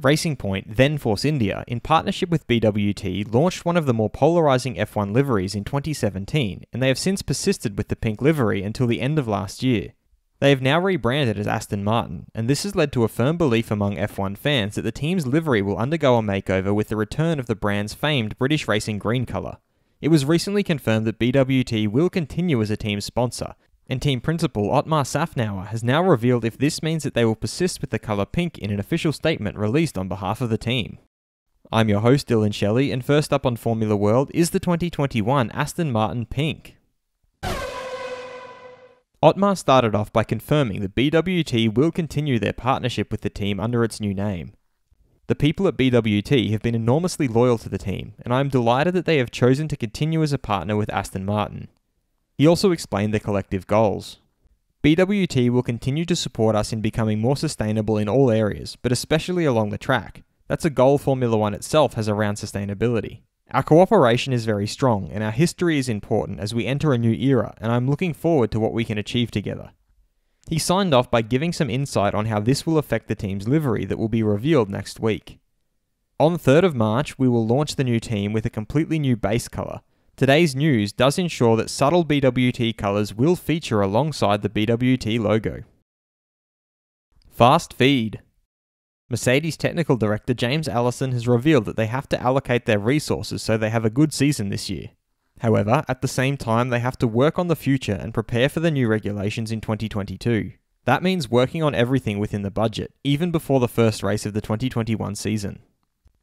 Racing Point, then Force India, in partnership with BWT, launched one of the more polarising F1 liveries in 2017, and they have since persisted with the pink livery until the end of last year. They have now rebranded as Aston Martin, and this has led to a firm belief among F1 fans that the team's livery will undergo a makeover with the return of the brand's famed British racing green colour. It was recently confirmed that BWT will continue as a team sponsor, and team principal Otmar has now revealed if this means that they will persist with the colour pink in an official statement released on behalf of the team. I'm your host Dillon Shelley, and first up on Formula World is the 2021 Aston Martin Pink. Otmar started off by confirming that BWT will continue their partnership with the team under its new name. The people at BWT have been enormously loyal to the team, and I am delighted that they have chosen to continue as a partner with Aston Martin. He also explained their collective goals. BWT will continue to support us in becoming more sustainable in all areas, but especially along the track. That's a goal Formula One itself has around sustainability. Our cooperation is very strong, and our history is important as we enter a new era, and I'm looking forward to what we can achieve together. He signed off by giving some insight on how this will affect the team's livery that will be revealed next week. On the 3rd of March, we will launch the new team with a completely new base colour. Today's news does ensure that subtle BWT colours will feature alongside the BWT logo. Fast feed. Mercedes technical director James Allison has revealed that they have to allocate their resources so they have a good season this year. However, at the same time they have to work on the future and prepare for the new regulations in 2022. That means working on everything within the budget, even before the first race of the 2021 season.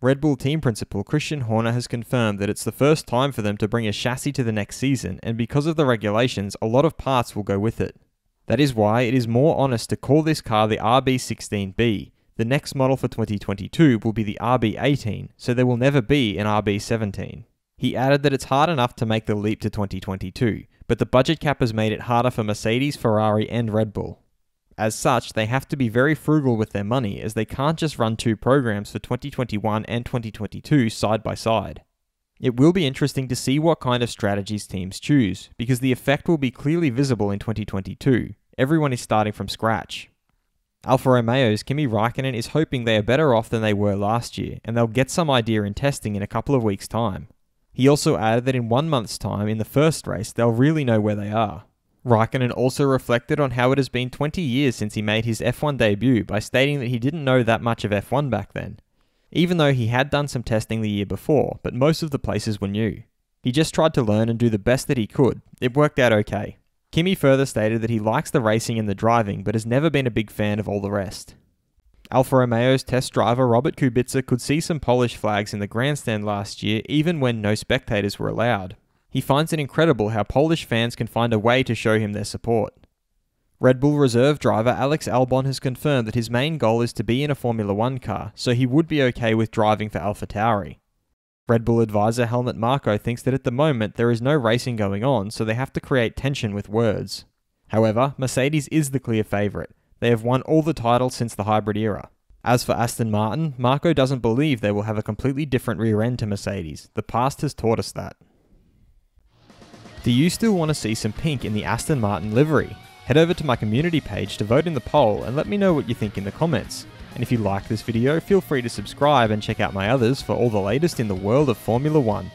Red Bull team principal Christian Horner has confirmed that it's the first time for them to bring a chassis to the next season, and because of the regulations, a lot of parts will go with it. That is why it is more honest to call this car the RB16B. The next model for 2022 will be the RB18, so there will never be an RB17. He added that it's hard enough to make the leap to 2022, but the budget cap has made it harder for Mercedes, Ferrari and Red Bull. As such, they have to be very frugal with their money, as they can't just run two programs for 2021 and 2022 side by side. It will be interesting to see what kind of strategies teams choose, because the effect will be clearly visible in 2022. Everyone is starting from scratch. Alfa Romeo's Kimi Raikkonen is hoping they are better off than they were last year, and they'll get some idea in testing in a couple of weeks' time. He also added that in 1 month's time, in the first race, they'll really know where they are. Raikkonen also reflected on how it has been 20 years since he made his F1 debut by stating that he didn't know that much of F1 back then, even though he had done some testing the year before, but most of the places were new. He just tried to learn and do the best that he could. It worked out okay. Kimi further stated that he likes the racing and the driving, but has never been a big fan of all the rest. Alfa Romeo's test driver Robert Kubica could see some Polish flags in the grandstand last year, even when no spectators were allowed. He finds it incredible how Polish fans can find a way to show him their support. Red Bull reserve driver Alex Albon has confirmed that his main goal is to be in a Formula One car, so he would be okay with driving for AlphaTauri. Red Bull advisor Helmut Marko thinks that at the moment there is no racing going on, so they have to create tension with words. However, Mercedes is the clear favourite. They have won all the titles since the hybrid era. As for Aston Martin, Marko doesn't believe they will have a completely different rear end to Mercedes. The past has taught us that. Do you still want to see some pink in the Aston Martin livery? Head over to my community page to vote in the poll and let me know what you think in the comments. And if you like this video, feel free to subscribe and check out my others for all the latest in the world of Formula One.